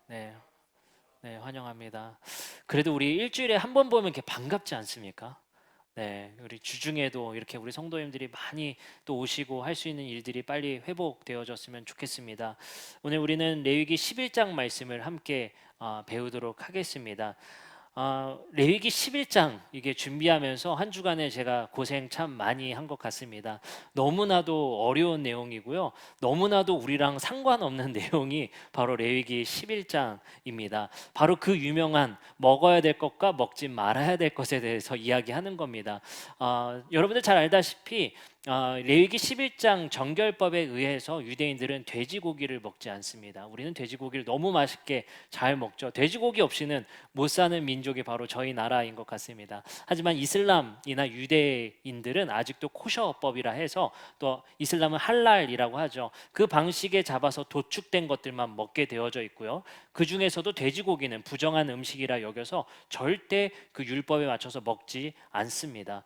네, 네, 환영합니다. 그래도 우리 일주일에 한 번 보면 이렇게 반갑지 않습니까? 네, 우리 주중에도 이렇게 우리 성도님들이 많이 또 오시고 할 수 있는 일들이 빨리 회복되어졌으면 좋겠습니다. 오늘 우리는 레위기 11장 말씀을 함께 배우도록 하겠습니다. 레위기 11장 이게 준비하면서 한 주간에 제가 고생 참 많이 한 것 같습니다. 너무나도 어려운 내용이고요. 너무나도 우리랑 상관없는 내용이 바로 레위기 11장입니다. 바로 그 유명한 먹어야 될 것과 먹지 말아야 될 것에 대해서 이야기하는 겁니다. 여러분들 잘 알다시피 레위기 11장 정결법에 의해서 유대인들은 돼지고기를 먹지 않습니다. 우리는 돼지고기를 너무 맛있게 잘 먹죠. 돼지고기 없이는 못 사는 민족이 바로 저희 나라인 것 같습니다. 하지만 이슬람이나 유대인들은 아직도 코셔법이라 해서 또 이슬람은 할랄이라고 하죠. 그 방식에 잡아서 도축된 것들만 먹게 되어져 있고요. 그 중에서도 돼지고기는 부정한 음식이라 여겨서 절대 그 율법에 맞춰서 먹지 않습니다.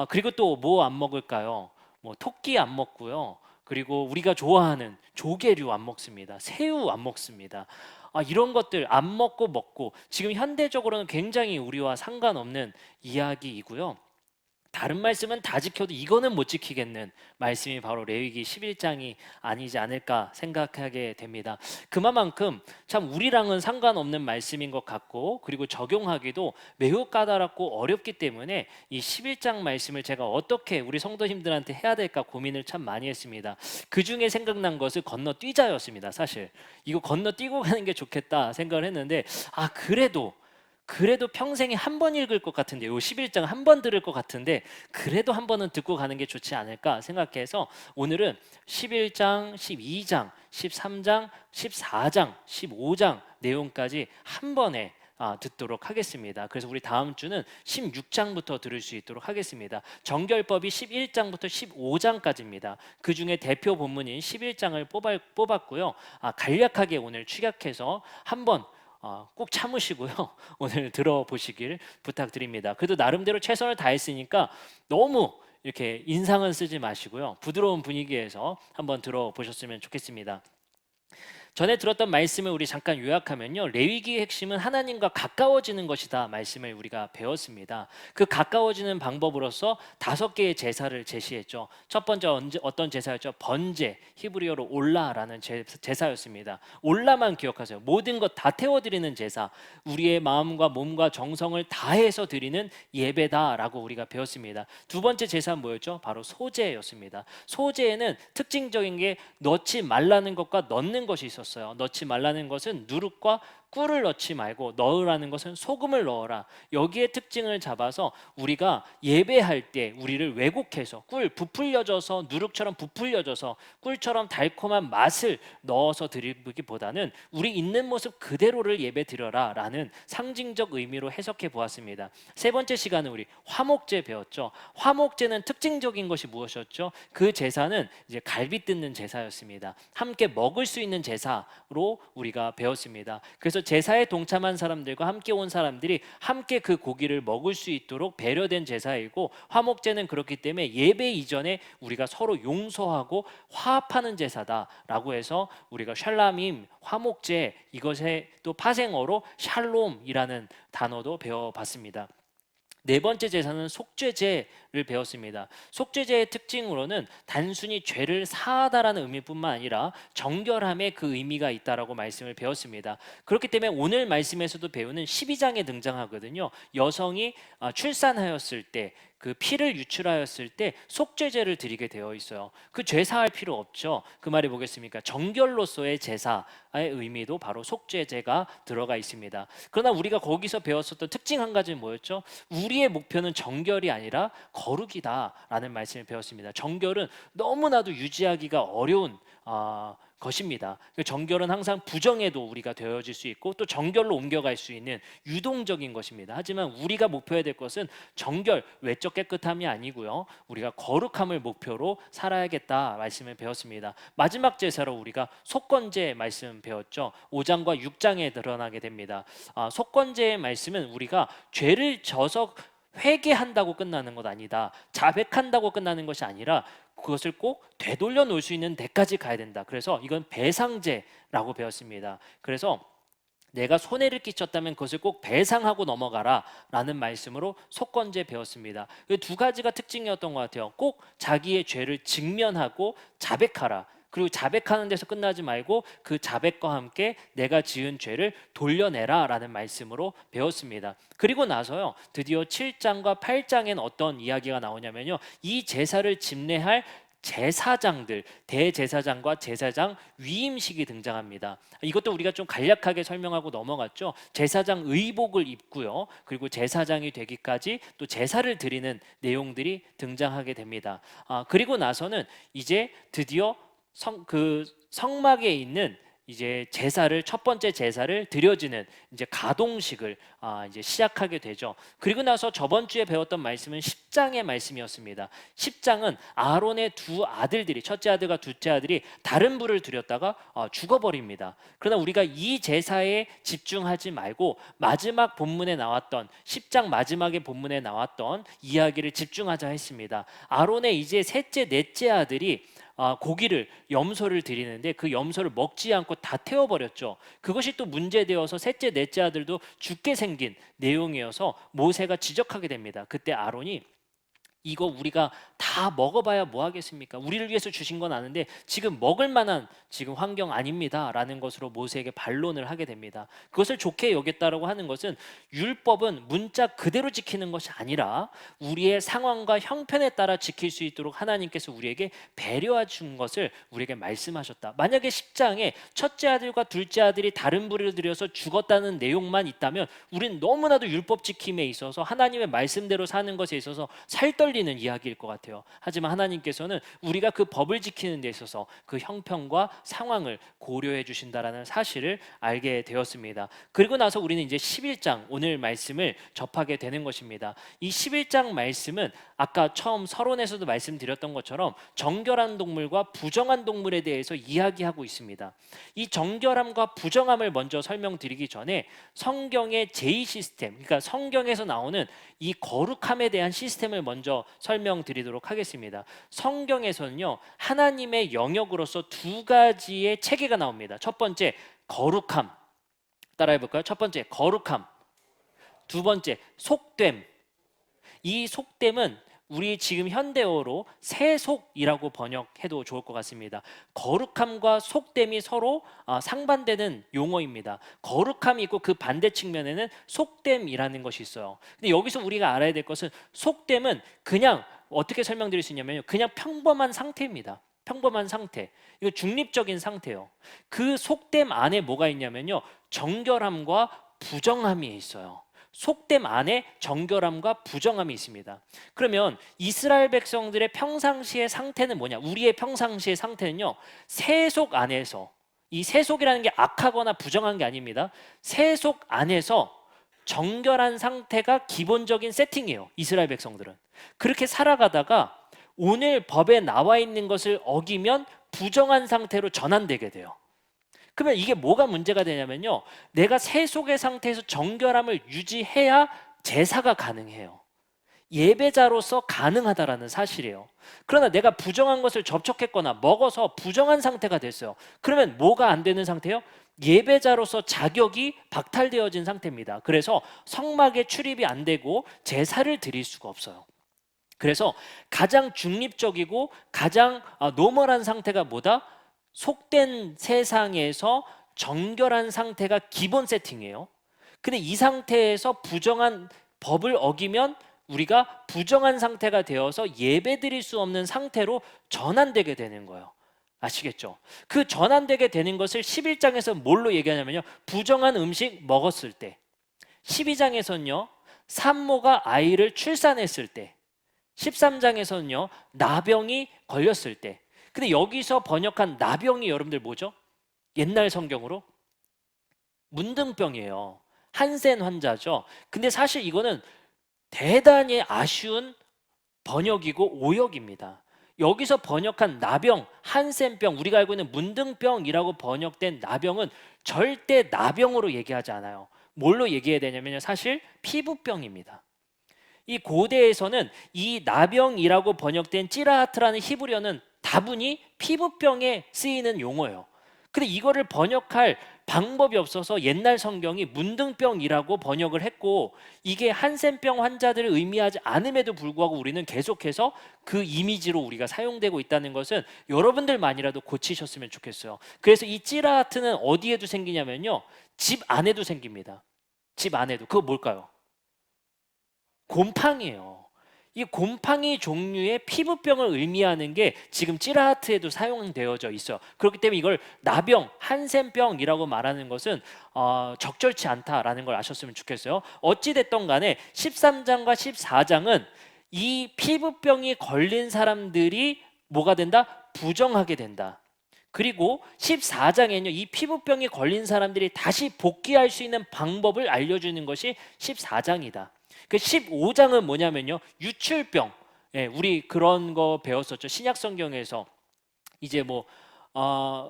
그리고 또 뭐 안 먹을까요? 뭐 토끼 안 먹고요. 그리고 우리가 좋아하는 조개류 안 먹습니다. 새우 안 먹습니다. 이런 것들 안 먹고 먹고 지금 현대적으로는 굉장히 우리와 상관없는 이야기이고요. 다른 말씀은 다 지켜도 이거는 못 지키겠는 말씀이 바로 레위기 11장이 아니지 않을까 생각하게 됩니다. 그만큼 참 우리랑은 상관없는 말씀인 것 같고, 그리고 적용하기도 매우 까다롭고 어렵기 때문에 이 11장 말씀을 제가 어떻게 우리 성도님들한테 해야 될까 고민을 참 많이 했습니다. 그 중에 생각난 것을 건너뛰자였습니다. 사실 이거 건너뛰고 가는 게 좋겠다 생각을 했는데, 그래도 평생에 한 번 읽을 것 같은데, 요 11장 한 번 들을 것 같은데, 그래도 한 번은 듣고 가는 게 좋지 않을까 생각해서 오늘은 11장, 12장, 13장, 14장, 15장 내용까지 한 번에 듣도록 하겠습니다. 그래서 우리 다음 주는 16장부터 들을 수 있도록 하겠습니다. 정결법이 11장부터 15장까지입니다. 그 중에 대표 본문인 11장을 뽑았고요. 간략하게 오늘 축약해서 한번 꼭 참으시고요. 오늘 들어보시길 부탁드립니다. 그래도 나름대로 최선을 다했으니까 너무 이렇게 인상은 쓰지 마시고요. 부드러운 분위기에서 한번 들어보셨으면 좋겠습니다. 전에 들었던 말씀을 우리 잠깐 요약하면요, 레위기의 핵심은 하나님과 가까워지는 것이다 말씀을 우리가 배웠습니다. 그 가까워지는 방법으로서 5개의 제사를 제시했죠. 첫 번째 어떤 제사였죠? 번제, 히브리어로 올라라는 제사였습니다. 올라만 기억하세요. 모든 것 다 태워드리는 제사, 우리의 마음과 몸과 정성을 다해서 드리는 예배다라고 우리가 배웠습니다. 두 번째 제사는 뭐였죠? 바로 소제였습니다. 소제에는 특징적인 게 넣지 말라는 것과 넣는 것이 있었어요. 넣지 말라는 것은 누룩과 꿀을 넣지 말고 넣으라는 것은 소금을 넣어라. 여기에 특징을 잡아서 우리가 예배할 때 우리를 왜곡해서 꿀 부풀려져서 누룩처럼 부풀려져서 꿀처럼 달콤한 맛을 넣어서 드리기보다는 우리 있는 모습 그대로를 예배 드려라라는 상징적 의미로 해석해 보았습니다. 세 번째 시간은 우리 화목제 배웠죠. 화목제는 특징적인 것이 무엇이었죠? 그 제사는 이제 갈비 뜯는 제사였습니다. 함께 먹을 수 있는 제사로 우리가 배웠습니다. 그래서 제사에 동참한 사람들과 함께 온 사람들이 함께 그 고기를 먹을 수 있도록 배려된 제사이고, 화목제는 그렇기 때문에 예배 이전에 우리가 서로 용서하고 화합하는 제사다라고 해서 우리가 샬람임 화목제, 이것의 또 파생어로 샬롬이라는 단어도 배워봤습니다. 네 번째 제사는 속죄제를 배웠습니다. 속죄제의 특징으로는 단순히 죄를 사하다라는 의미뿐만 아니라 정결함에 그 의미가 있다라고 말씀을 배웠습니다. 그렇기 때문에 오늘 말씀에서도 배우는 12장에 등장하거든요. 여성이 출산하였을 때, 그 피를 유출하였을 때 속죄제를 드리게 되어 있어요. 그 죄 사할 필요 없죠. 그 말이 뭐겠습니까? 정결로서의 제사의 의미도 바로 속죄제가 들어가 있습니다. 그러나 우리가 거기서 배웠었던 특징 한 가지는 뭐였죠? 우리의 목표는 정결이 아니라 거룩이다라는 말씀을 배웠습니다. 정결은 너무나도 유지하기가 어려운 것입니다. 정결은 항상 부정에도 우리가 되어질 수 있고 또 정결로 옮겨갈 수 있는 유동적인 것입니다. 하지만 우리가 목표해야 될 것은 정결, 외적 깨끗함이 아니고요, 우리가 거룩함을 목표로 살아야겠다 말씀을 배웠습니다. 마지막 제사로 우리가 속건제 말씀 배웠죠. 5장과 6장에 드러나게 됩니다. 속건제의 말씀은 우리가 죄를 져서 회개한다고 끝나는 것 아니다. 자백한다고 끝나는 것이 아니라 그것을 꼭 되돌려 놓을 수 있는 데까지 가야 된다. 그래서 이건 배상제라고 배웠습니다. 그래서 내가 손해를 끼쳤다면 그것을 꼭 배상하고 넘어가라 라는 말씀으로 속건제 배웠습니다. 그 두 가지가 특징이었던 것 같아요. 꼭 자기의 죄를 직면하고 자백하라. 그리고 자백하는 데서 끝나지 말고 그 자백과 함께 내가 지은 죄를 돌려내라 라는 말씀으로 배웠습니다. 그리고 나서요, 드디어 7장과 8장엔 어떤 이야기가 나오냐면요, 이 제사를 집례할 제사장들, 대제사장과 제사장 위임식이 등장합니다. 이것도 우리가 좀 간략하게 설명하고 넘어갔죠. 제사장 의복을 입고요, 그리고 제사장이 되기까지 또 제사를 드리는 내용들이 등장하게 됩니다. 그리고 나서는 이제 드디어 성막에 있는 이제 제사를, 첫 번째 제사를 드려지는 이제 가동식을 이제 시작하게 되죠. 그리고 나서 저번 주에 배웠던 말씀은 10장의 말씀이었습니다. 10장은 아론의 두 아들들이, 첫째 아들과 둘째 아들이 다른 불을 들였다가 죽어버립니다. 그러나 우리가 이 제사에 집중하지 말고 마지막 본문에 나왔던 10장 마지막의 본문에 나왔던 이야기를 집중하자 했습니다. 아론의 이제 셋째, 넷째 아들이 고기를, 염소를 드리는데 그 염소를 먹지 않고 다 태워버렸죠. 그것이 또 문제되어서 셋째, 넷째 아들도 죽게 생긴 내용이어서 모세가 지적하게 됩니다. 그때 아론이 이거 우리가 다 먹어봐야 뭐 하겠습니까? 우리를 위해서 주신 건 아는데 지금 먹을 만한 지금 환경 아닙니다 라는 것으로 모세에게 반론을 하게 됩니다. 그것을 좋게 여겼다라고 하는 것은 율법은 문자 그대로 지키는 것이 아니라 우리의 상황과 형편에 따라 지킬 수 있도록 하나님께서 우리에게 배려해 준 것을 우리에게 말씀하셨다. 만약에 10장에 첫째 아들과 둘째 아들이 다른 불을 들여서 죽었다는 내용만 있다면 우리는 너무나도 율법 지킴에 있어서, 하나님의 말씀대로 사는 것에 있어서 살떨리는 이야기일 것 같아요. 하지만 하나님께서는 우리가 그 법을 지키는 데 있어서 그 형편과 상황을 고려해 주신다라는 사실을 알게 되었습니다. 그리고 나서 우리는 이제 11장, 오늘 말씀을 접하게 되는 것입니다. 이 11장 말씀은 아까 처음 서론에서도 말씀드렸던 것처럼 정결한 동물과 부정한 동물에 대해서 이야기하고 있습니다. 이 정결함과 부정함을 먼저 설명드리기 전에 성경의 제2 시스템, 그러니까 성경에서 나오는 이 거룩함에 대한 시스템을 먼저 설명드리도록 하겠습니다. 성경에서는요, 하나님의 영역으로서 두 가지의 체계가 나옵니다. 첫 번째, 거룩함. 따라해 볼까요? 첫 번째, 거룩함. 두 번째, 속됨. 이 속됨은 우리 지금 현대어로 세속이라고 번역해도 좋을 것 같습니다. 거룩함과 속됨이 서로 상반되는 용어입니다. 거룩함이 있고 그 반대 측면에는 속됨이라는 것이 있어요. 근데 여기서 우리가 알아야 될 것은, 속됨은 그냥 어떻게 설명드릴 수 있냐면요, 그냥 평범한 상태입니다. 평범한 상태. 이거 중립적인 상태예요. 그 속됨 안에 뭐가 있냐면요, 정결함과 부정함이 있어요. 속됨 안에 정결함과 부정함이 있습니다. 그러면 이스라엘 백성들의 평상시의 상태는 뭐냐? 우리의 평상시의 상태는요, 세속 안에서, 이 세속이라는 게 악하거나 부정한 게 아닙니다. 세속 안에서 정결한 상태가 기본적인 세팅이에요. 이스라엘 백성들은 그렇게 살아가다가 오늘 법에 나와 있는 것을 어기면 부정한 상태로 전환되게 돼요. 그러면 이게 뭐가 문제가 되냐면요, 내가 세속의 상태에서 정결함을 유지해야 제사가 가능해요. 예배자로서 가능하다라는 사실이에요. 그러나 내가 부정한 것을 접촉했거나 먹어서 부정한 상태가 됐어요. 그러면 뭐가 안 되는 상태예요? 예배자로서 자격이 박탈되어진 상태입니다. 그래서 성막에 출입이 안 되고 제사를 드릴 수가 없어요. 그래서 가장 중립적이고 가장 노멀한 상태가 뭐다? 속된 세상에서 정결한 상태가 기본 세팅이에요. 근데 이 상태에서 부정한 법을 어기면 우리가 부정한 상태가 되어서 예배 드릴 수 없는 상태로 전환되게 되는 거예요. 아시겠죠? 그 전환되게 되는 것을 11장에서 뭘로 얘기하냐면요, 부정한 음식 먹었을 때. 12장에서는요, 산모가 아이를 출산했을 때. 13장에서는요, 나병이 걸렸을 때. 근데 여기서 번역한 나병이 여러분들 뭐죠? 옛날 성경으로 문둥병이에요. 한센 환자죠. 근데 사실 이거는 대단히 아쉬운 번역이고 오역입니다. 여기서 번역한 나병, 한센병, 우리가 알고 있는 문둥병이라고 번역된 나병은 절대 나병으로 얘기하지 않아요. 뭘로 얘기해야 되냐면요, 사실 피부병입니다. 이 고대에서는 이 나병이라고 번역된 찌라하트라는 히브리어는 다분히 피부병에 쓰이는 용어예요. 근데 이거를 번역할 방법이 없어서 옛날 성경이 문둥병이라고 번역을 했고, 이게 한센병 환자들을 의미하지 않음에도 불구하고 우리는 계속해서 그 이미지로 우리가 사용되고 있다는 것은 여러분들만이라도 고치셨으면 좋겠어요. 그래서 이 찌라하트는 어디에도 생기냐면요, 집 안에도 생깁니다. 집 안에도. 그거 뭘까요? 곰팡이에요. 이 곰팡이 종류의 피부병을 의미하는 게 지금 찌라하트에도 사용되어져 있어요. 그렇기 때문에 이걸 나병, 한센병이라고 말하는 것은 적절치 않다라는 걸 아셨으면 좋겠어요. 어찌됐든 간에 13장과 14장은 이 피부병이 걸린 사람들이 뭐가 된다? 부정하게 된다. 그리고 14장에는요, 이 피부병이 걸린 사람들이 다시 복귀할 수 있는 방법을 알려주는 것이 14장이다. 그 15장은 뭐냐면요, 유출병. 예, 우리 그런 거 배웠었죠. 신약 성경에서 이제 뭐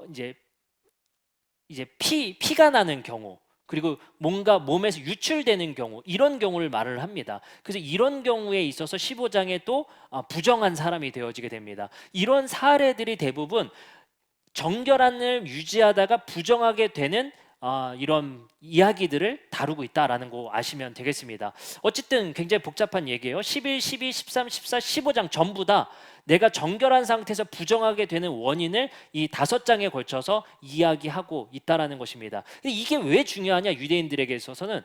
이제 피가 나는 경우, 그리고 뭔가 몸에서 유출되는 경우, 이런 경우를 말을 합니다. 그래서 이런 경우에 있어서 15장에 또 부정한 사람이 되어지게 됩니다. 이런 사례들이 대부분 정결함을 유지하다가 부정하게 되는 이런 이야기들을 다루고 있다라는 거 아시면 되겠습니다. 어쨌든 굉장히 복잡한 얘기예요. 11, 12, 13, 14, 15장 전부 다 내가 정결한 상태에서 부정하게 되는 원인을 이 5장에 걸쳐서 이야기하고 있다라는 것입니다. 근데 이게 왜 중요하냐, 유대인들에게 있어서는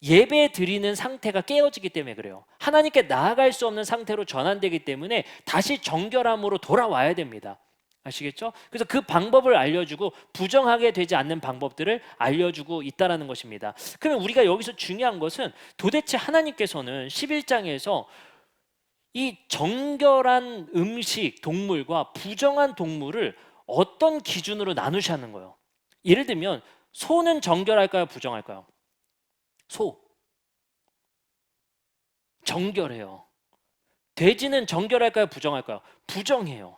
예배 드리는 상태가 깨어지기 때문에 그래요. 하나님께 나아갈 수 없는 상태로 전환되기 때문에 다시 정결함으로 돌아와야 됩니다. 아시겠죠? 그래서 그 방법을 알려주고 부정하게 되지 않는 방법들을 알려주고 있다라는 것입니다. 그러면 우리가 여기서 중요한 것은 도대체 하나님께서는 11장에서 이 정결한 음식 동물과 부정한 동물을 어떤 기준으로 나누시는 거예요? 예를 들면 소는 정결할까요? 부정할까요? 소 정결해요. 돼지는 정결할까요? 부정할까요? 부정해요.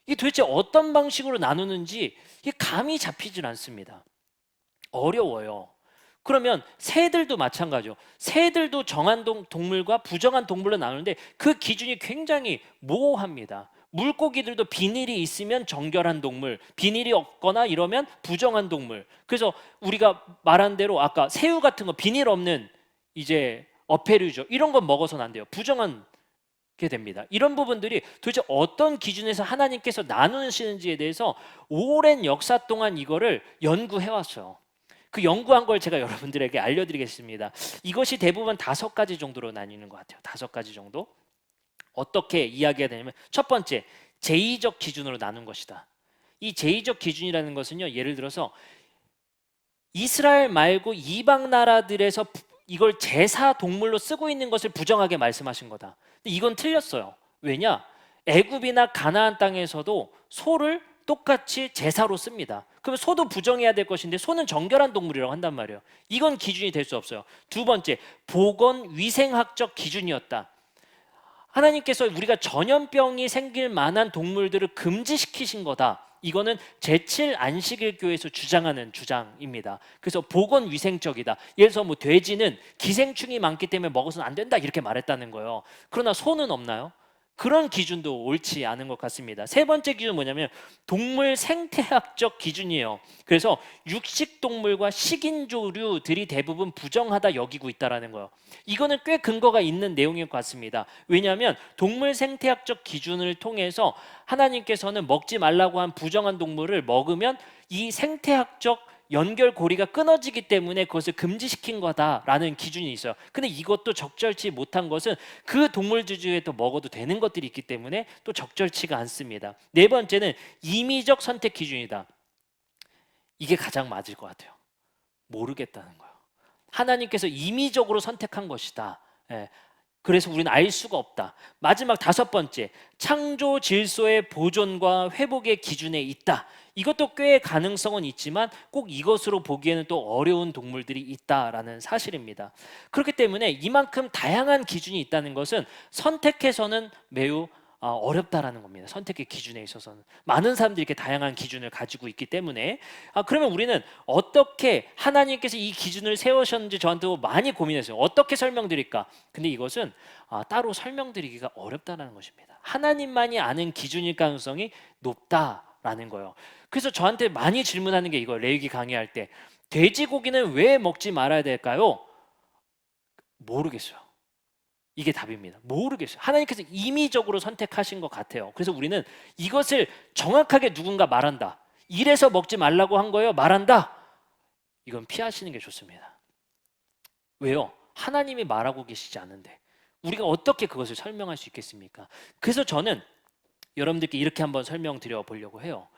이게 도대체 어떤 방식으로 나누는지 이게 감이 잡히질 않습니다. 어려워요. 그러면 새들도 마찬가지죠. 새들도 정한 동물과 부정한 동물로 나누는데 그 기준이 굉장히 모호합니다. 물고기들도 비닐이 있으면 정결한 동물, 비닐이 없거나 이러면 부정한 동물. 그래서 우리가 말한 대로 아까 새우 같은 거 비닐 없는 이제 어패류죠. 이런 건 먹어서는 안 돼요. 부정한 게 됩니다. 이런 부분들이 도대체 어떤 기준에서 하나님께서 나누시는지에 대해서 오랜 역사 동안 이거를 연구해 왔어요. 그 연구한 걸 제가 여러분들에게 알려드리겠습니다. 이것이 대부분 5가지 정도로 나뉘는 것 같아요. 5가지 정도. 어떻게 이야기가 되냐면, 첫 번째, 제의적 기준으로 나눈 것이다. 이 제의적 기준이라는 것은요, 예를 들어서 이스라엘 말고 이방 나라들에서 이걸 제사 동물로 쓰고 있는 것을 부정하게 말씀하신 거다. 근데 이건 틀렸어요. 왜냐? 애굽이나 가나안 땅에서도 소를 똑같이 제사로 씁니다. 그럼 소도 부정해야 될 것인데 소는 정결한 동물이라고 한단 말이에요. 이건 기준이 될 수 없어요. 두 번째, 보건 위생학적 기준이었다. 하나님께서 우리가 전염병이 생길 만한 동물들을 금지시키신 거다. 이거는 제7 안식일교에서 주장하는 주장입니다. 그래서 보건위생적이다. 예를 들어서 뭐 돼지는 기생충이 많기 때문에 먹어서는 안 된다 이렇게 말했다는 거예요. 그러나 소는 없나요? 그런 기준도 옳지 않은 것 같습니다. 세 번째 기준은 뭐냐면 동물 생태학적 기준이에요. 그래서 육식동물과 식인조류들이 대부분 부정하다 여기고 있다는 거예요. 이거는 꽤 근거가 있는 내용인 것 같습니다. 왜냐하면 동물 생태학적 기준을 통해서 하나님께서는 먹지 말라고 한 부정한 동물을 먹으면 이 생태학적 연결고리가 끊어지기 때문에 그것을 금지시킨 거다라는 기준이 있어요. 근데 이것도 적절치 못한 것은 그 동물들 중에 또 먹어도 되는 것들이 있기 때문에 또 적절치가 않습니다. 네 번째는 임의적 선택 기준이다. 이게 가장 맞을 것 같아요. 모르겠다는 거예요. 하나님께서 임의적으로 선택한 것이다. 예. 그래서 우리는 알 수가 없다. 마지막 5번째, 창조 질서의 보존과 회복의 기준에 있다. 이것도 꽤 가능성은 있지만 꼭 이것으로 보기에는 또 어려운 동물들이 있다라는 사실입니다. 그렇기 때문에 이만큼 다양한 기준이 있다는 것은 선택해서는 매우 어렵다라는 겁니다. 선택의 기준에 있어서는 많은 사람들이 이렇게 다양한 기준을 가지고 있기 때문에 그러면 우리는 어떻게 하나님께서 이 기준을 세우셨는지 저한테 많이 고민했어요. 어떻게 설명드릴까? 근데 이것은 따로 설명드리기가 어렵다는 것입니다. 하나님만이 아는 기준일 가능성이 높다라는 거예요. 그래서 저한테 많이 질문하는 게 이거예요. 레위기 강의할 때 돼지고기는 왜 먹지 말아야 될까요? 모르겠어요. 이게 답입니다. 모르겠어요. 하나님께서 임의적으로 선택하신 것 같아요. 그래서 우리는 이것을 정확하게 누군가 말한다. 이래서 먹지 말라고 한 거예요. 말한다. 이건 피하시는 게 좋습니다. 왜요? 하나님이 말하고 계시지 않은데 우리가 어떻게 그것을 설명할 수 있겠습니까? 그래서 저는 여러분들께 이렇게 한번 설명드려 보려고 해요.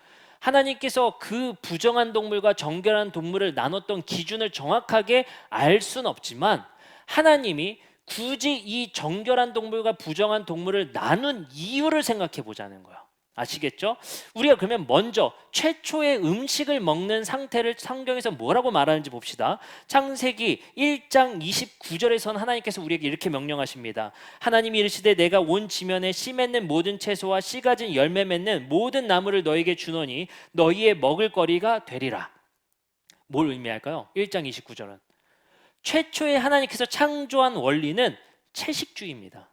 하나님께서 그 부정한 동물과 정결한 동물을 나눴던 기준을 정확하게 알 수는 없지만 하나님이 굳이 이 정결한 동물과 부정한 동물을 나눈 이유를 생각해 보자는 거예요. 아시겠죠? 우리가 그러면 먼저 최초의 음식을 먹는 상태를 성경에서 뭐라고 말하는지 봅시다. 창세기 1장 29절에선 하나님께서 우리에게 이렇게 명령하십니다. 하나님이 이르시되 내가 온 지면에 씨 맺는 모든 채소와 씨 가진 열매 맺는 모든 나무를 너에게 주노니 너희의 먹을 거리가 되리라. 뭘 의미할까요? 1장 29절은 최초의 하나님께서 창조한 원리는 채식주의입니다.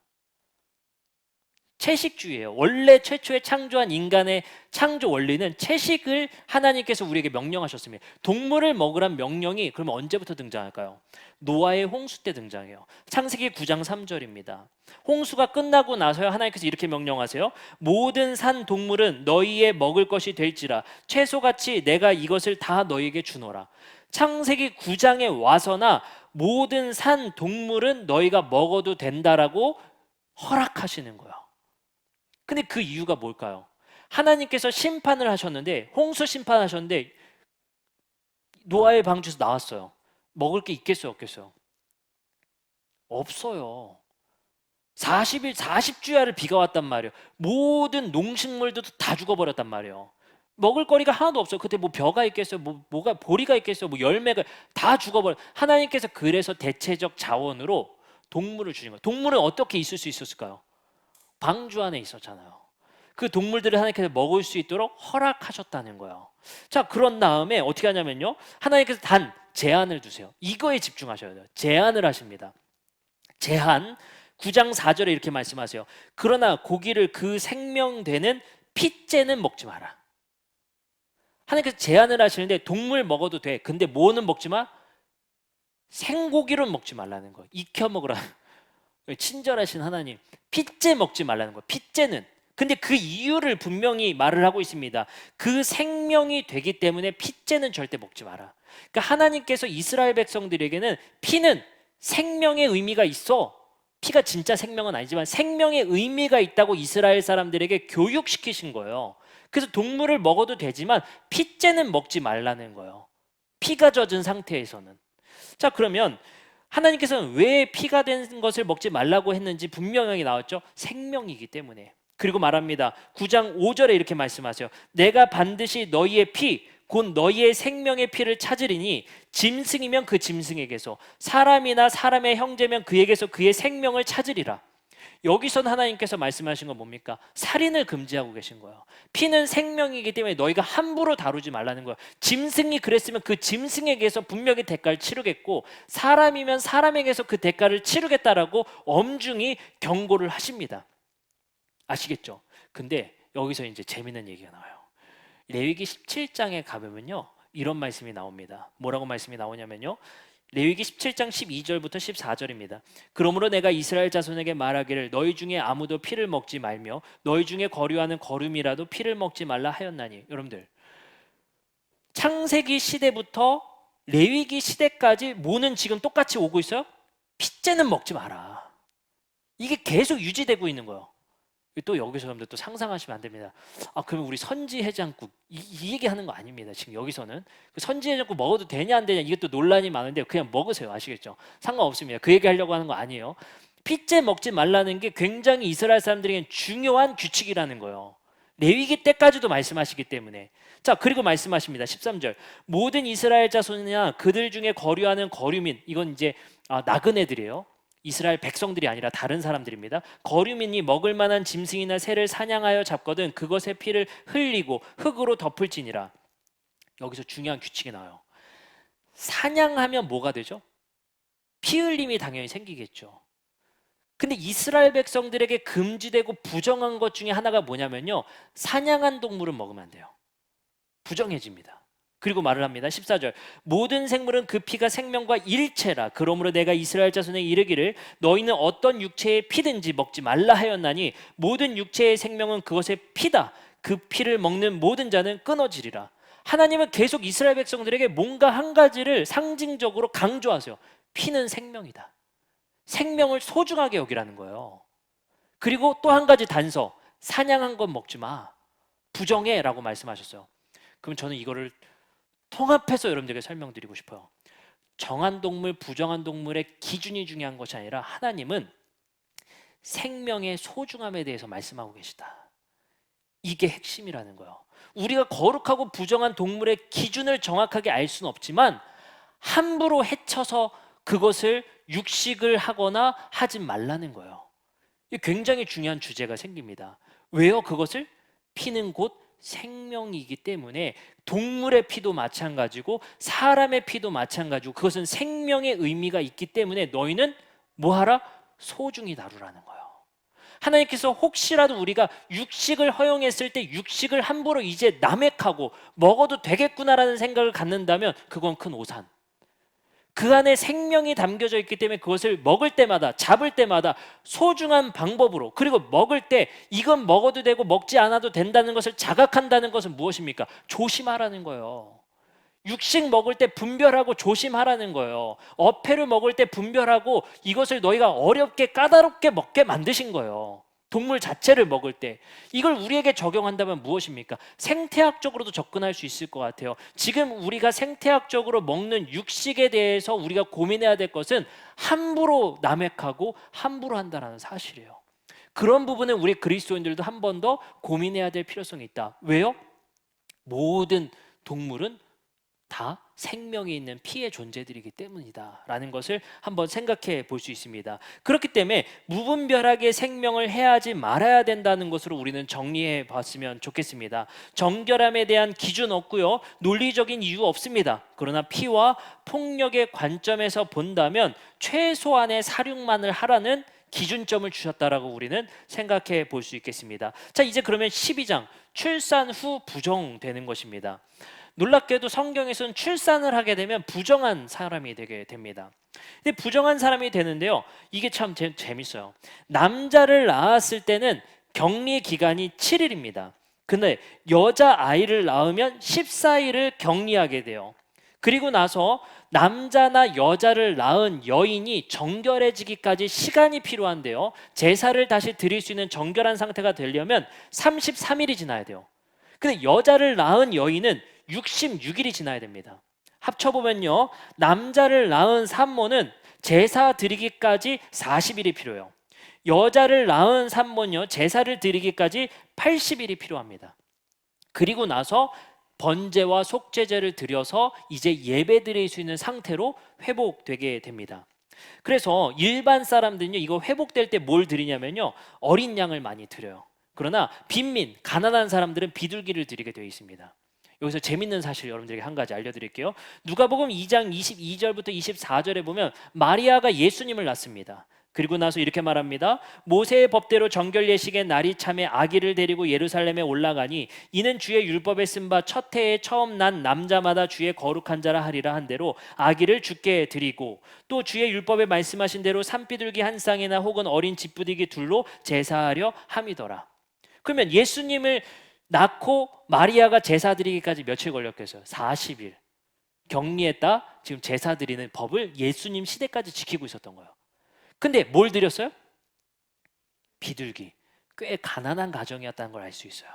채식주의예요. 원래 최초에 창조한 인간의 창조 원리는 채식을 하나님께서 우리에게 명령하셨습니다. 동물을 먹으란 명령이 그러면 언제부터 등장할까요? 노아의 홍수 때 등장해요. 창세기 9장 3절입니다. 홍수가 끝나고 나서야 하나님께서 이렇게 명령하세요. 모든 산 동물은 너희의 먹을 것이 될지라 채소같이 내가 이것을 다 너희에게 주노라. 창세기 9장에 와서나 모든 산 동물은 너희가 먹어도 된다라고 허락하시는 거예요. 근데 그 이유가 뭘까요? 하나님께서 심판을 하셨는데 홍수 심판하셨는데 노아의 방주에서 나왔어요. 먹을 게 있겠어요, 없겠어요? 없어요. 40일 40주야를 비가 왔단 말이에요. 모든 농식물도 다 죽어버렸단 말이에요. 먹을 거리가 하나도 없어요. 그때 뭐 벼가 있겠어요? 뭐가 보리가 있겠어요? 뭐 열매가 다 죽어버려. 하나님께서 그래서 대체적 자원으로 동물을 주신 거예요. 동물은 어떻게 있을 수 있었을까요? 방주 안에 있었잖아요. 그 동물들을 하나님께서 먹을 수 있도록 허락하셨다는 거예요. 자, 그런 다음에 어떻게 하냐면요. 하나님께서 단 제한을 두세요. 이거에 집중하셔야 돼요. 제한을 하십니다. 제한 9장 4절에 이렇게 말씀하세요. 그러나 고기를 그 생명되는 핏째는 먹지 마라. 하나님께서 제한을 하시는데 동물 먹어도 돼. 근데 뭐는 먹지 마? 생고기로는 먹지 말라는 거예요. 익혀 먹으라. 친절하신 하나님, 핏째 먹지 말라는 거예요. 핏째는. 근데 그 이유를 분명히 말을 하고 있습니다. 그 생명이 되기 때문에 핏째는 절대 먹지 마라. 그러니까 하나님께서 이스라엘 백성들에게는 피는 생명의 의미가 있어. 피가 진짜 생명은 아니지만 생명의 의미가 있다고 이스라엘 사람들에게 교육시키신 거예요. 그래서 동물을 먹어도 되지만 핏째는 먹지 말라는 거예요. 피가 젖은 상태에서는. 자, 그러면 하나님께서는 왜 피가 된 것을 먹지 말라고 했는지 분명하게 나왔죠. 생명이기 때문에. 그리고 말합니다. 9장 5절에 이렇게 말씀하세요. 내가 반드시 너희의 피, 곧 너희의 생명의 피를 찾으리니 짐승이면 그 짐승에게서 사람이나 사람의 형제면 그에게서 그의 생명을 찾으리라. 여기서는 하나님께서 말씀하신 건 뭡니까? 살인을 금지하고 계신 거예요. 피는 생명이기 때문에 너희가 함부로 다루지 말라는 거예요. 짐승이 그랬으면 그 짐승에게서 분명히 대가를 치르겠고 사람이면 사람에게서 그 대가를 치르겠다라고 엄중히 경고를 하십니다. 아시겠죠? 근데 여기서 이제 재밌는 얘기가 나와요. 레위기 17장에 가보면요 이런 말씀이 나옵니다. 뭐라고 말씀이 나오냐면요 레위기 17장 12절부터 14절입니다. 그러므로 내가 이스라엘 자손에게 말하기를 너희 중에 아무도 피를 먹지 말며 너희 중에 거류하는 거름이라도 피를 먹지 말라 하였나니. 여러분들 창세기 시대부터 레위기 시대까지 뭐는 지금 똑같이 오고 있어요? 핏째는 먹지 마라. 이게 계속 유지되고 있는 거예요. 또 여기서 여러분들 또 상상하시면 안 됩니다. 아, 그러면 우리 선지 해장국 이 얘기하는 거 아닙니다. 지금 여기서는 그 선지 해장국 먹어도 되냐 안 되냐 이것도 논란이 많은데 그냥 먹으세요. 아시겠죠? 상관없습니다. 그 얘기하려고 하는 거 아니에요. 핏째 먹지 말라는 게 굉장히 이스라엘 사람들에게는 중요한 규칙이라는 거예요. 레위기 때까지도 말씀하시기 때문에. 자, 그리고 말씀하십니다. 13절 모든 이스라엘 자손이나 그들 중에 거류하는 거류민, 이건 이제 나그네들이에요. 이스라엘 백성들이 아니라 다른 사람들입니다. 거류민이 먹을 만한 짐승이나 새를 사냥하여 잡거든 그것의 피를 흘리고 흙으로 덮을지니라. 여기서 중요한 규칙이 나와요. 사냥하면 뭐가 되죠? 피 흘림이 당연히 생기겠죠. 근데 이스라엘 백성들에게 금지되고 부정한 것 중에 하나가 뭐냐면요 사냥한 동물은 먹으면 안 돼요. 부정해집니다. 그리고 말을 합니다. 14절, 모든 생물은 그 피가 생명과 일체라. 그러므로 내가 이스라엘 자손에게 이르기를 너희는 어떤 육체의 피든지 먹지 말라 하였나니 모든 육체의 생명은 그것의 피다. 그 피를 먹는 모든 자는 끊어지리라. 하나님은 계속 이스라엘 백성들에게 뭔가 한 가지를 상징적으로 강조하세요. 피는 생명이다. 생명을 소중하게 여기라는 거예요. 그리고 또 한 가지 단서, 사냥한 건 먹지 마, 부정해 라고 말씀하셨어요. 그럼 저는 이거를 통합해서 여러분들에게 설명드리고 싶어요. 정한 동물, 부정한 동물의 기준이 중요한 것이 아니라 하나님은 생명의 소중함에 대해서 말씀하고 계시다. 이게 핵심이라는 거예요. 우리가 거룩하고 부정한 동물의 기준을 정확하게 알 수는 없지만 함부로 해쳐서 그것을 육식을 하거나 하지 말라는 거예요. 이게 굉장히 중요한 주제가 생깁니다. 왜요? 그것을 피는 곧 생명이기 때문에 동물의 피도 마찬가지고 사람의 피도 마찬가지고 그것은 생명의 의미가 있기 때문에 너희는 뭐하라? 소중히 다루라는 거예요. 하나님께서 혹시라도 우리가 육식을 허용했을 때 육식을 함부로 이제 남획하고 먹어도 되겠구나라는 생각을 갖는다면 그건 큰 오산. 그 안에 생명이 담겨져 있기 때문에 그것을 먹을 때마다, 잡을 때마다 소중한 방법으로, 그리고 먹을 때 이건 먹어도 되고 먹지 않아도 된다는 것을 자각한다는 것은 무엇입니까? 조심하라는 거예요. 육식 먹을 때 분별하고 조심하라는 거예요. 어패를 먹을 때 분별하고 이것을 너희가 어렵게 까다롭게 먹게 만드신 거예요. 동물 자체를 먹을 때 이걸 우리에게 적용한다면 무엇입니까? 생태학적으로도 접근할 수 있을 것 같아요. 지금 우리가 생태학적으로 먹는 육식에 대해서 우리가 고민해야 될 것은 함부로 남획하고 함부로 한다는 사실이에요. 그런 부분은 우리 그리스도인들도 한 번 더 고민해야 될 필요성이 있다. 왜요? 모든 동물은 다 생명이 있는 피의 존재들이기 때문이다 라는 것을 한번 생각해 볼 수 있습니다. 그렇기 때문에 무분별하게 생명을 해하지 말아야 된다는 것으로 우리는 정리해 봤으면 좋겠습니다. 정결함에 대한 기준 없고요, 논리적인 이유 없습니다. 그러나 피와 폭력의 관점에서 본다면 최소한의 사육만을 하라는 기준점을 주셨다라고 우리는 생각해 볼 수 있겠습니다. 자, 이제 그러면 12장 출산 후 부정되는 것입니다. 놀랍게도 성경에서는 출산을 하게 되면 부정한 사람이 되게 됩니다. 근데 부정한 사람이 되는데요, 이게 참 재밌어요. 남자를 낳았을 때는 격리 기간이 7일입니다. 근데 여자 아이를 낳으면 14일을 격리하게 돼요. 그리고 나서 남자나 여자를 낳은 여인이 정결해지기까지 시간이 필요한데요, 제사를 다시 드릴 수 있는 정결한 상태가 되려면 33일이 지나야 돼요. 근데 여자를 낳은 여인은 66일이 지나야 됩니다. 합쳐보면요, 남자를 낳은 산모는 제사 드리기까지 40일이 필요해요. 여자를 낳은 산모는요, 제사를 드리기까지 80일이 필요합니다. 그리고 나서 번제와 속죄제를 드려서 이제 예배 드릴 수 있는 상태로 회복되게 됩니다. 그래서 일반 사람들은요, 이거 회복될 때 뭘 드리냐면요, 어린 양을 많이 드려요. 그러나 빈민, 가난한 사람들은 비둘기를 드리게 되어 있습니다. 여기서 재밌는 사실 여러분들에게 한 가지 알려드릴게요. 누가복음 2장 22절부터 24절에 보면 마리아가 예수님을 낳습니다. 그리고 나서 이렇게 말합니다. 모세의 법대로 정결 예식의 날이 참에 아기를 데리고 예루살렘에 올라가니 이는 주의 율법에 쓴 바 첫 해에 처음 난 남자마다 주의 거룩한 자라 하리라 한 대로 아기를 주께 드리고, 또 주의 율법에 말씀하신 대로 산비둘기 한 쌍이나 혹은 어린 집부디기 둘로 제사하려 함이더라. 그러면 예수님을 낳고 마리아가 제사 드리기까지 며칠 걸렸겠어요? 40일. 격리했다 지금 제사 드리는 법을 예수님 시대까지 지키고 있었던 거예요. 근데 뭘 드렸어요? 비둘기. 꽤 가난한 가정이었다는 걸 알 수 있어요.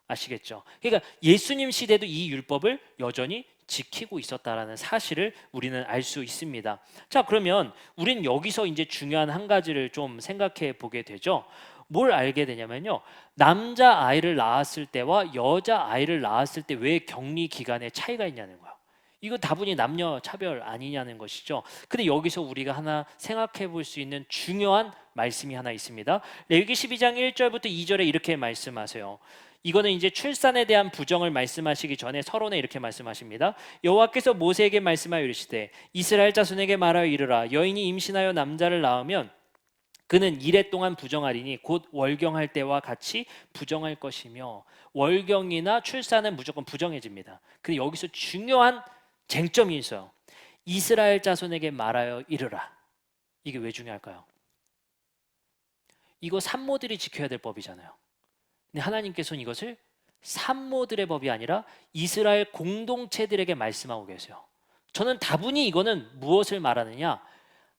아시겠죠? 그러니까 예수님 시대도 이 율법을 여전히 지키고 있었다라는 사실을 우리는 알 수 있습니다. 자, 그러면 우린 여기서 이제 중요한 한 가지를 좀 생각해 보게 되죠. 뭘 알게 되냐면요, 남자 아이를 낳았을 때와 여자 아이를 낳았을 때 왜 격리 기간에 차이가 있냐는 거예요. 이거 다분히 남녀 차별 아니냐는 것이죠. 근데 여기서 우리가 하나 생각해 볼 수 있는 중요한 말씀이 하나 있습니다. 레위기 12장 1절부터 2절에 이렇게 말씀하세요. 이거는 이제 출산에 대한 부정을 말씀하시기 전에 서론에 이렇게 말씀하십니다. 여호와께서 모세에게 말씀하여 이르시되 이스라엘 자손에게 말하여 이르라. 여인이 임신하여 남자를 낳으면 그는 이레 동안 부정하리니 곧 월경할 때와 같이 부정할 것이며, 월경이나 출산은 무조건 부정해집니다. 근데 여기서 중요한 쟁점이 있어요. 이스라엘 자손에게 말하여 이르라. 이게 왜 중요할까요? 이거 산모들이 지켜야 될 법이잖아요. 근데 하나님께서는 이것을 산모들의 법이 아니라 이스라엘 공동체들에게 말씀하고 계세요. 저는 다분히 이거는 무엇을 말하느냐?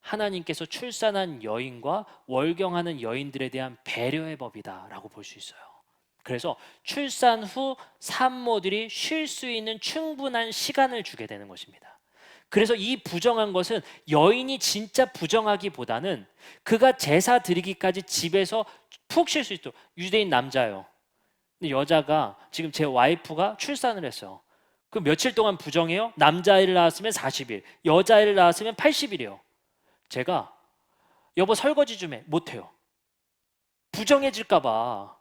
하나님께서 출산한 여인과 월경하는 여인들에 대한 배려의 법이다라고 볼 수 있어요. 그래서 출산 후 산모들이 쉴 수 있는 충분한 시간을 주게 되는 것입니다. 그래서 이 부정한 것은 여인이 진짜 부정하기보다는 그가 제사 드리기까지 집에서 푹 쉴 수 있도록. 유대인 남자예요. 근데 여자가 지금 제 와이프가 출산을 했어요. 그럼 며칠 동안 부정해요? 남자아이를 낳았으면 40일, 여자아이를 낳았으면 80일이에요. 제가 여보 설거지 좀 해. 못해요. 부정해질까 봐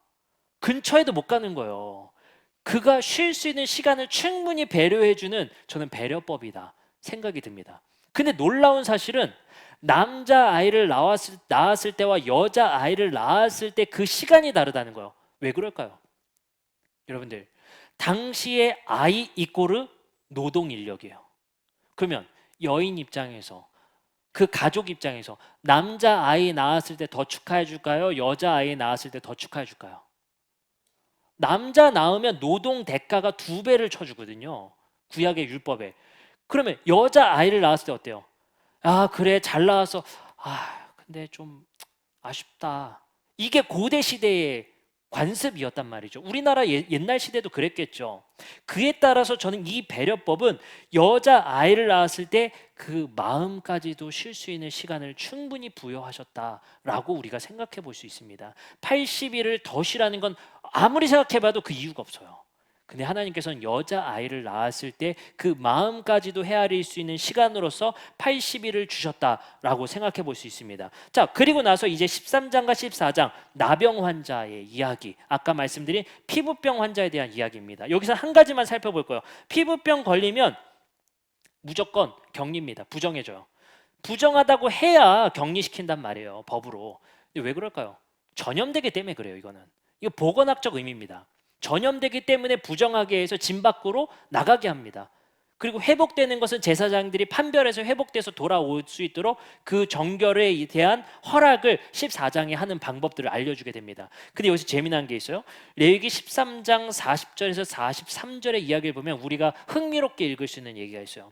근처에도 못 가는 거예요. 그가 쉴 수 있는 시간을 충분히 배려해주는, 저는 배려법이다 생각이 듭니다. 근데 놀라운 사실은 남자아이를 낳았을 때와 여자아이를 낳았을 때 그 시간이 다르다는 거예요. 왜 그럴까요? 여러분들, 당시의 아이 이꼬르 노동 인력이에요. 그러면 여인 입장에서, 그 가족 입장에서 남자 아이 낳았을 때 더 축하해 줄까요? 여자 아이 낳았을 때 더 축하해 줄까요? 남자 낳으면 노동 대가가 2배를 쳐주거든요. 구약의 율법에. 그러면 여자 아이를 낳았을 때 어때요? 아 그래 잘 낳아서 근데 좀 아쉽다. 이게 고대 시대의 관습이었단 말이죠. 우리나라 옛날 시대도 그랬겠죠. 그에 따라서 저는 이 배려법은 여자 아이를 낳았을 때 그 마음까지도 쉴 수 있는 시간을 충분히 부여하셨다라고 우리가 생각해 볼 수 있습니다. 80일을 더 쉬라는 건 아무리 생각해 봐도 그 이유가 없어요. 근데 하나님께서는 여자 아이를 낳았을 때 그 마음까지도 헤아릴 수 있는 시간으로서 80일을 주셨다라고 생각해 볼 수 있습니다. 자, 그리고 나서 이제 13장과 14장 나병 환자의 이야기, 아까 말씀드린 피부병 환자에 대한 이야기입니다. 여기서 한 가지만 살펴볼 거예요. 피부병 걸리면 무조건 격리입니다. 부정해줘요. 부정하다고 해야 격리시킨단 말이에요, 법으로. 근데 왜 그럴까요? 전염되기 때문에 그래요. 이거 보건학적 의미입니다. 전염되기 때문에 부정하게 해서 진 밖으로 나가게 합니다. 그리고 회복되는 것은 제사장들이 판별해서 회복돼서 돌아올 수 있도록 그 정결에 대한 허락을 14장에 하는 방법들을 알려주게 됩니다. 근데 여기서 재미난 게 있어요. 레위기 13장 40절에서 43절의 이야기를 보면 우리가 흥미롭게 읽을 수 있는 얘기가 있어요.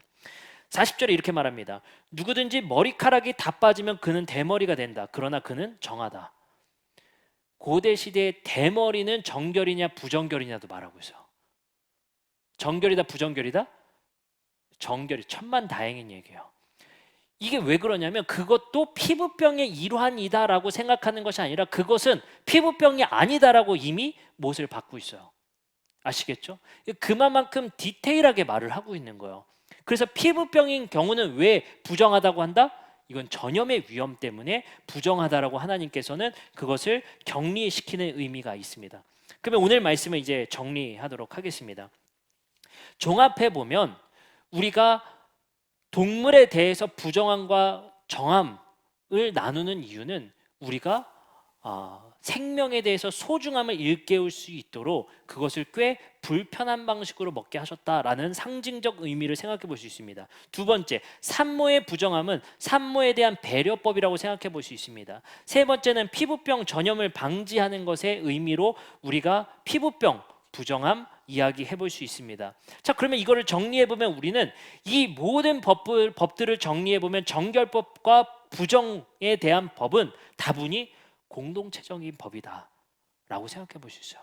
40절에 이렇게 말합니다. 누구든지 머리카락이 다 빠지면 그는 대머리가 된다. 그러나 그는 정하다. 고대 시대의 대머리는 정결이냐 부정결이냐도 말하고 있어요. 정결이다 부정결이다? 정결이, 천만다행인 얘기예요. 이게 왜 그러냐면 그것도 피부병의 일환이다라고 생각하는 것이 아니라 그것은 피부병이 아니다라고 이미 못을 받고 있어요. 아시겠죠? 그만큼 디테일하게 말을 하고 있는 거예요. 그래서 피부병인 경우는 왜 부정하다고 한다? 이건 전염의 위험 때문에 부정하다라고 하나님께서는 그것을 격리시키는 의미가 있습니다. 그러면 오늘 말씀을 이제 정리하도록 하겠습니다. 종합해 보면 우리가 동물에 대해서 부정함과 정함을 나누는 이유는 우리가 생명에 대해서 소중함을 일깨울 수 있도록 그것을 꽤 불편한 방식으로 먹게 하셨다라는 상징적 의미를 생각해 볼 수 있습니다. 두 번째, 산모의 부정함은 산모에 대한 배려법이라고 생각해 볼 수 있습니다. 세 번째는 피부병 전염을 방지하는 것의 의미로 우리가 피부병, 부정함 이야기해 볼 수 있습니다. 자, 그러면 이거를 정리해 보면 우리는 이 모든 법들을 정리해 보면 정결법과 부정에 대한 법은 다분히 공동체적인 법이다 라고 생각해 볼 수 있어요.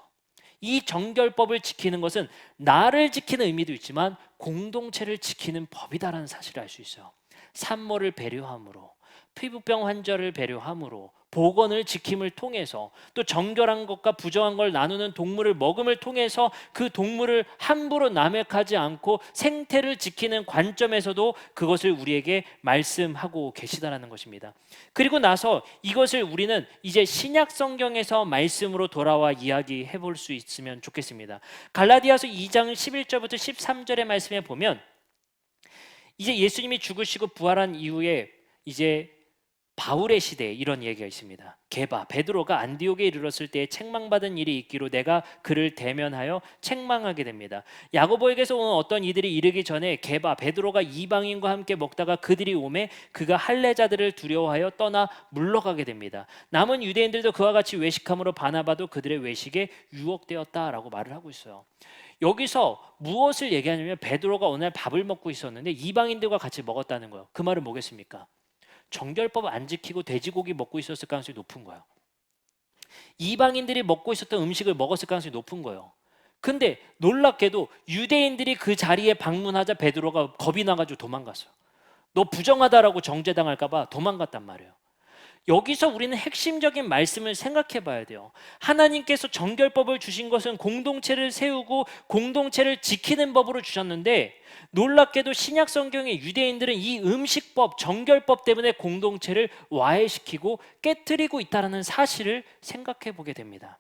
이 정결법을 지키는 것은 나를 지키는 의미도 있지만 공동체를 지키는 법이다라는 사실을 알 수 있어요. 산모를 배려함으로, 피부병 환자를 배려함으로, 보건을 지킴을 통해서, 또 정결한 것과 부정한 걸 나누는 동물을 먹음을 통해서 그 동물을 함부로 남획하지 않고 생태를 지키는 관점에서도 그것을 우리에게 말씀하고 계시다라는 것입니다. 그리고 나서 이것을 우리는 이제 신약 성경에서 말씀으로 돌아와 이야기해 볼 수 있으면 좋겠습니다. 갈라디아서 2장 11절부터 13절의 말씀에 보면 이제 예수님이 죽으시고 부활한 이후에 이제 바울의 시대에 이런 얘기가 있습니다. 게바, 베드로가 안디옥에 이르렀을 때에 책망받은 일이 있기로 내가 그를 대면하여 책망하게 됩니다. 야고보에게서 온 어떤 이들이 이르기 전에 게바, 베드로가 이방인과 함께 먹다가 그들이 오매 그가 할례자들을 두려워하여 떠나 물러가게 됩니다. 남은 유대인들도 그와 같이 외식함으로 바나바도 그들의 외식에 유혹되었다라고 말을 하고 있어요. 여기서 무엇을 얘기하냐면 베드로가 어느 날 밥을 먹고 있었는데 이방인들과 같이 먹었다는 거예요. 그 말은 뭐겠습니까? 정결법 안 지키고 돼지고기 먹고 있었을 가능성이 높은 거예요. 이방인들이 먹고 있었던 음식을 먹었을 가능성이 높은 거예요. 근데 놀랍게도 유대인들이 그 자리에 방문하자 베드로가 겁이 나가지고 도망갔어요. 너 부정하다라고 정죄당할까 봐 도망갔단 말이에요. 여기서 우리는 핵심적인 말씀을 생각해 봐야 돼요. 하나님께서 정결법을 주신 것은 공동체를 세우고 공동체를 지키는 법으로 주셨는데 놀랍게도 신약 성경의 유대인들은 이 음식법, 정결법 때문에 공동체를 와해시키고 깨트리고 있다는 사실을 생각해 보게 됩니다.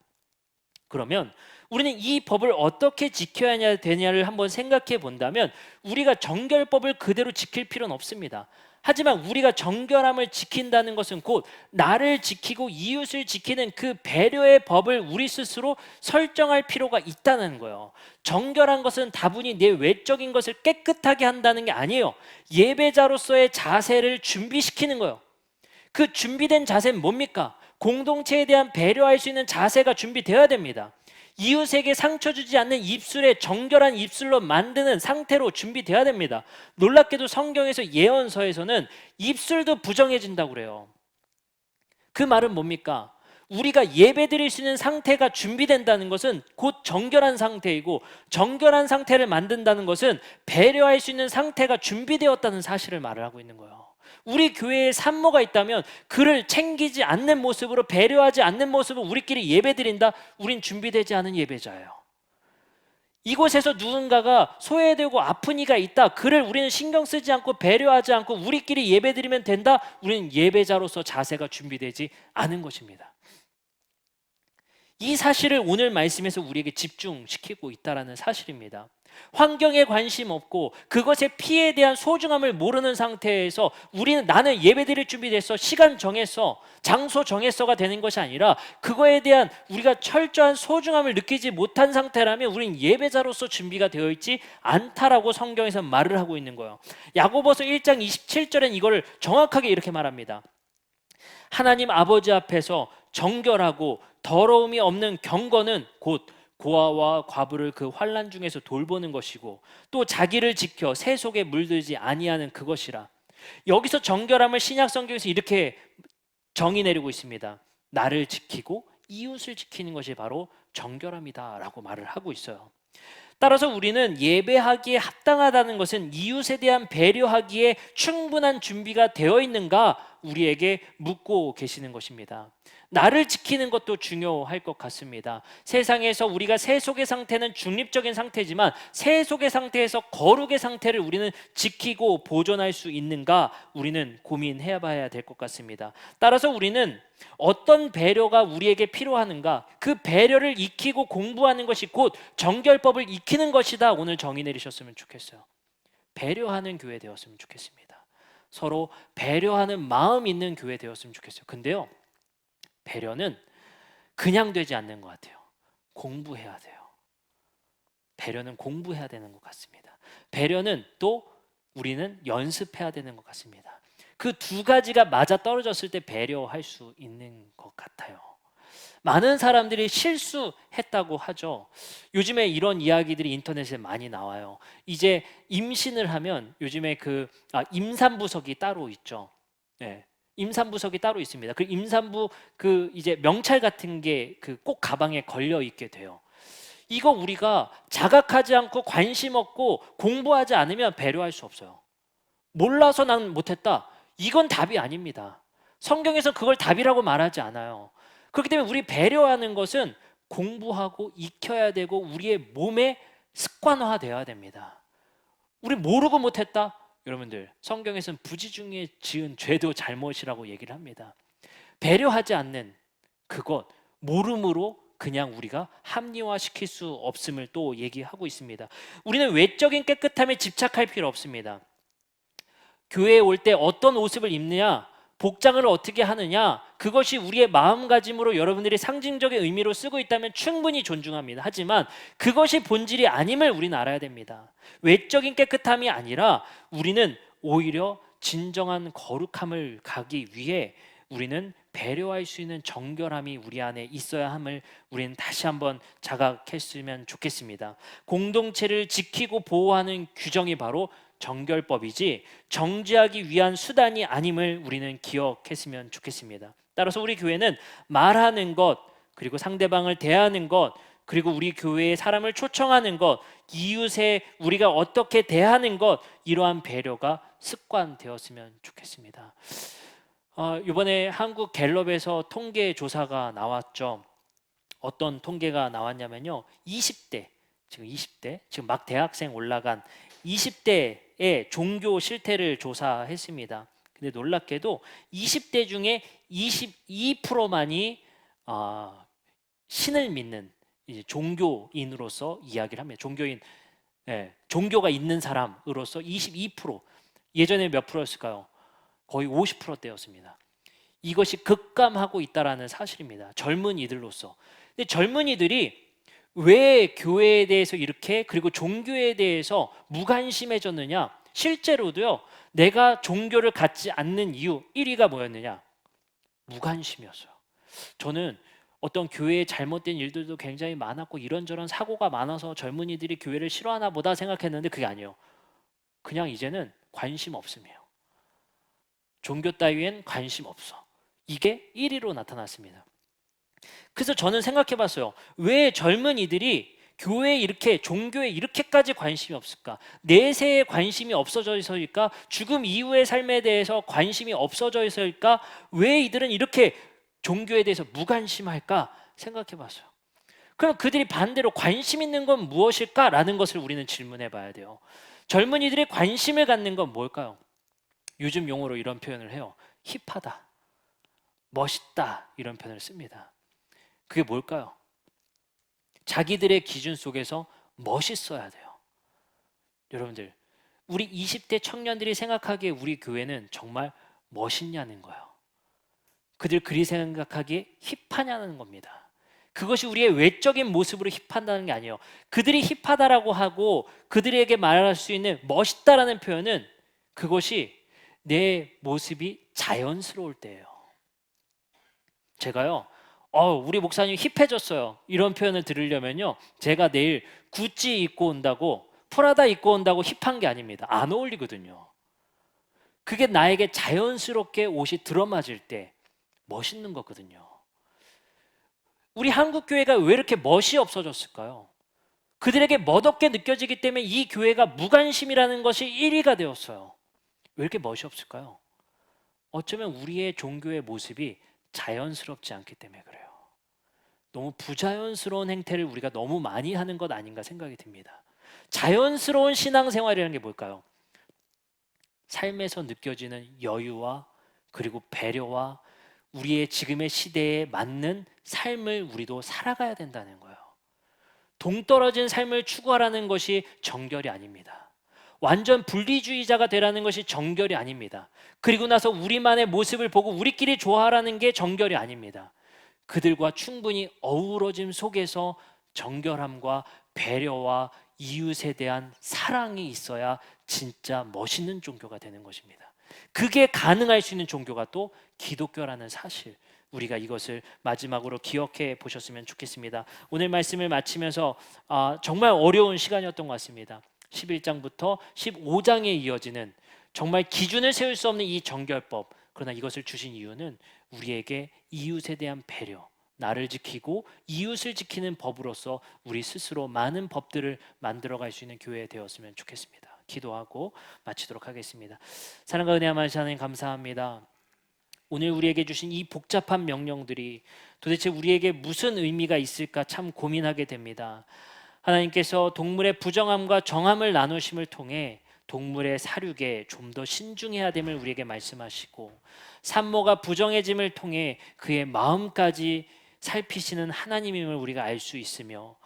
그러면 우리는 이 법을 어떻게 지켜야 되냐를 한번 생각해 본다면 우리가 정결법을 그대로 지킬 필요는 없습니다. 하지만 우리가 정결함을 지킨다는 것은 곧 나를 지키고 이웃을 지키는 그 배려의 법을 우리 스스로 설정할 필요가 있다는 거예요. 정결한 것은 다분히 내 외적인 것을 깨끗하게 한다는 게 아니에요. 예배자로서의 자세를 준비시키는 거예요. 그 준비된 자세는 뭡니까? 공동체에 대한 배려할 수 있는 자세가 준비되어야 됩니다. 이웃에게 상처 주지 않는 입술에 정결한 입술로 만드는 상태로 준비되어야 됩니다. 놀랍게도 성경에서 예언서에서는 입술도 부정해진다고 그래요. 그 말은 뭡니까? 우리가 예배드릴 수 있는 상태가 준비된다는 것은 곧 정결한 상태이고 정결한 상태를 만든다는 것은 배려할 수 있는 상태가 준비되었다는 사실을 말을 하고 있는 거예요. 우리 교회에 산모가 있다면 그를 챙기지 않는 모습으로 배려하지 않는 모습으로 우리끼리 예배드린다? 우린 준비되지 않은 예배자예요. 이곳에서 누군가가 소외되고 아픈 이가 있다. 그를 우리는 신경 쓰지 않고 배려하지 않고 우리끼리 예배드리면 된다? 우리는 예배자로서 자세가 준비되지 않은 것입니다. 이 사실을 오늘 말씀에서 우리에게 집중시키고 있다는 사실입니다. 환경에 관심 없고 그것의 피해에 대한 소중함을 모르는 상태에서 우리는 나는 예배드릴 준비됐어, 시간 정했어, 장소 정했어가 되는 것이 아니라 그거에 대한 우리가 철저한 소중함을 느끼지 못한 상태라면 우리는 예배자로서 준비가 되어 있지 않다라고 성경에서 말을 하고 있는 거예요. 야고보서 1장 27절엔 이거를 정확하게 이렇게 말합니다. 하나님 아버지 앞에서 정결하고 더러움이 없는 경건은 곧 고아와 과부를 그 환난 중에서 돌보는 것이고 또 자기를 지켜 새 속에 물들지 아니하는 그것이라. 여기서 정결함을 신약 성경에서 이렇게 정의 내리고 있습니다. 나를 지키고 이웃을 지키는 것이 바로 정결함이다라고 말을 하고 있어요. 따라서 우리는 예배하기에 합당하다는 것은 이웃에 대한 배려하기에 충분한 준비가 되어 있는가 우리에게 묻고 계시는 것입니다. 나를 지키는 것도 중요할 것 같습니다. 세상에서 우리가 세속의 상태는 중립적인 상태지만 세속의 상태에서 거룩의 상태를 우리는 지키고 보존할 수 있는가 우리는 고민해 봐야 될 것 같습니다. 따라서 우리는 어떤 배려가 우리에게 필요하는가 그 배려를 익히고 공부하는 것이 곧 정결법을 익히는 것이다. 오늘 정의 내리셨으면 좋겠어요. 배려하는 교회 되었으면 좋겠습니다. 서로 배려하는 마음 있는 교회 되었으면 좋겠어요. 근데요, 배려는 그냥 되지 않는 것 같아요. 공부해야 돼요. 배려는 공부해야 되는 것 같습니다. 배려는 또 우리는 연습해야 되는 것 같습니다. 그 두 가지가 맞아 떨어졌을 때 배려할 수 있는 것 같아요. 많은 사람들이 실수했다고 하죠. 요즘에 이런 이야기들이 인터넷에 많이 나와요. 이제 임신을 하면 요즘에 임산부석이 따로 있죠. 네. 임산부석이 따로 있습니다. 그 임산부 이제 명찰 같은 게 꼭 가방에 걸려 있게 돼요. 이거 우리가 자각하지 않고 관심 없고 공부하지 않으면 배려할 수 없어요. 몰라서 난 못했다. 이건 답이 아닙니다. 성경에서 그걸 답이라고 말하지 않아요. 그렇기 때문에 우리 배려하는 것은 공부하고 익혀야 되고 우리의 몸에 습관화되어야 됩니다. 우리 모르고 못했다. 여러분들 성경에서는 부지 중에 지은 죄도 잘못이라고 얘기를 합니다. 배려하지 않는 그것 모름으로 그냥 우리가 합리화시킬 수 없음을 또 얘기하고 있습니다. 우리는 외적인 깨끗함에 집착할 필요 없습니다. 교회에 올 때 어떤 옷을 입느냐 복장을 어떻게 하느냐, 그것이 우리의 마음가짐으로 여러분들이 상징적인 의미로 쓰고 있다면 충분히 존중합니다. 하지만 그것이 본질이 아님을 우리는 알아야 됩니다. 외적인 깨끗함이 아니라 우리는 오히려 진정한 거룩함을 가기 위해 우리는 배려할 수 있는 정결함이 우리 안에 있어야 함을 우리는 다시 한번 자각했으면 좋겠습니다. 공동체를 지키고 보호하는 규정이 바로 정결법이지 정죄하기 위한 수단이 아님을 우리는 기억했으면 좋겠습니다. 따라서 우리 교회는 말하는 것, 그리고 상대방을 대하는 것, 그리고 우리 교회에 사람을 초청하는 것, 이웃에 우리가 어떻게 대하는 것, 이러한 배려가 습관되었으면 좋겠습니다. 이번에 한국 갤럽에서 통계 조사가 나왔죠. 어떤 통계가 나왔냐면요, 20대, 지금 막 대학생 올라간 20대의 종교 실태를 조사했습니다. 근데 놀랍게도 20대 중에 22%만이 신을 믿는 이제 종교인으로서 이야기를 합니다. 종교가 있는 사람으로서 22%. 예전에 몇 프로였을까요? 거의 50%대였습니다. 이것이 급감하고 있다라는 사실입니다. 젊은이들로서. 근데 젊은이들이 왜 교회에 대해서 이렇게, 그리고 종교에 대해서 무관심해졌느냐? 실제로도요, 내가 종교를 갖지 않는 이유 1위가 뭐였느냐? 무관심이었어요. 저는 어떤 교회에 잘못된 일들도 굉장히 많았고 이런저런 사고가 많아서 젊은이들이 교회를 싫어하나 보다 생각했는데 그게 아니에요. 그냥 이제는 관심 없음이에요. 종교 따위엔 관심 없어. 이게 1위로 나타났습니다. 그래서 저는 생각해 봤어요. 왜 젊은이들이 교회에 이렇게, 종교에 이렇게까지 관심이 없을까? 내세에 관심이 없어져 있어일까? 죽음 이후의 삶에 대해서 관심이 없어져 있어일까? 왜 이들은 이렇게 종교에 대해서 무관심할까? 생각해 봤어요. 그럼 그들이 반대로 관심 있는 건 무엇일까? 라는 것을 우리는 질문해 봐야 돼요. 젊은이들이 관심을 갖는 건 뭘까요? 요즘 용어로 이런 표현을 해요. 힙하다, 멋있다, 이런 표현을 씁니다. 그게 뭘까요? 자기들의 기준 속에서 멋있어야 돼요. 여러분들, 우리 20대 청년들이 생각하기에 우리 교회는 정말 멋있냐는 거예요. 그들 그리 생각하기에 힙하냐는 겁니다. 그것이 우리의 외적인 모습으로 힙한다는 게 아니에요. 그들이 힙하다라고 하고 그들에게 말할 수 있는 멋있다라는 표현은 그것이 내 모습이 자연스러울 때예요. 제가요, 우리 목사님 힙해졌어요, 이런 표현을 들으려면요, 제가 내일 구찌 입고 온다고, 프라다 입고 온다고 힙한 게 아닙니다. 안 어울리거든요. 그게 나에게 자연스럽게 옷이 들어맞을 때 멋있는 거거든요. 우리 한국 교회가 왜 이렇게 멋이 없어졌을까요? 그들에게 멋없게 느껴지기 때문에 이 교회가 무관심이라는 것이 1위가 되었어요. 왜 이렇게 멋이 없을까요? 어쩌면 우리의 종교의 모습이 자연스럽지 않기 때문에 그래요. 너무 부자연스러운 행태를 우리가 너무 많이 하는 것 아닌가 생각이 듭니다. 자연스러운 신앙생활이라는 게 뭘까요? 삶에서 느껴지는 여유와 그리고 배려와 우리의 지금의 시대에 맞는 삶을 우리도 살아가야 된다는 거예요. 동떨어진 삶을 추구하라는 것이 정결이 아닙니다. 완전 분리주의자가 되라는 것이 정결이 아닙니다. 그리고 나서 우리만의 모습을 보고 우리끼리 좋아하라는 게 정결이 아닙니다. 그들과 충분히 어우러짐 속에서 정결함과 배려와 이웃에 대한 사랑이 있어야 진짜 멋있는 종교가 되는 것입니다. 그게 가능할 수 있는 종교가 또 기독교라는 사실, 우리가 이것을 마지막으로 기억해 보셨으면 좋겠습니다. 오늘 말씀을 마치면서 정말 어려운 시간이었던 것 같습니다. 11장부터 15장에 이어지는 정말 기준을 세울 수 없는 이 정결법, 그러나 이것을 주신 이유는 우리에게 이웃에 대한 배려, 나를 지키고 이웃을 지키는 법으로서 우리 스스로 많은 법들을 만들어갈 수 있는 교회 되었으면 좋겠습니다. 기도하고 마치도록 하겠습니다. 사랑과 은혜 많으신 하나님 감사합니다. 오늘 우리에게 주신 이 복잡한 명령들이 도대체 우리에게 무슨 의미가 있을까 참 고민하게 됩니다. 하나님께서 동물의 부정함과 정함을 나누심을 통해 동물의 사육에 좀 더 신중해야 됨을 우리에게 말씀하시고, 산모가 부정해짐을 통해 그의 마음까지 살피시는 하나님임을 우리가 알 수 있으며,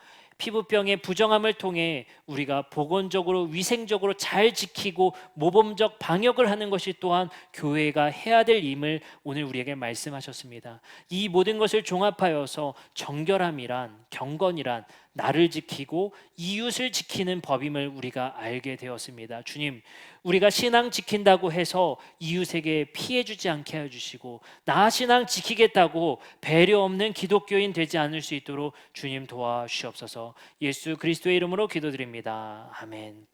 피부병의 부정함을 통해 우리가 보건적으로 위생적으로 잘 지키고 모범적 방역을 하는 것이 또한 교회가 해야 될 임을 오늘 우리에게 말씀하셨습니다. 이 모든 것을 종합하여서 정결함이란, 경건이란 나를 지키고 이웃을 지키는 법임을 우리가 알게 되었습니다. 주님, 우리가 신앙 지킨다고 해서 이웃에게 피해 주지 않게 해 주시고, 나 신앙 지키겠다고 배려 없는 기독교인 되지 않을 수 있도록 주님 도와주시옵소서. 예수 그리스도의 이름으로 기도드립니다. 아멘.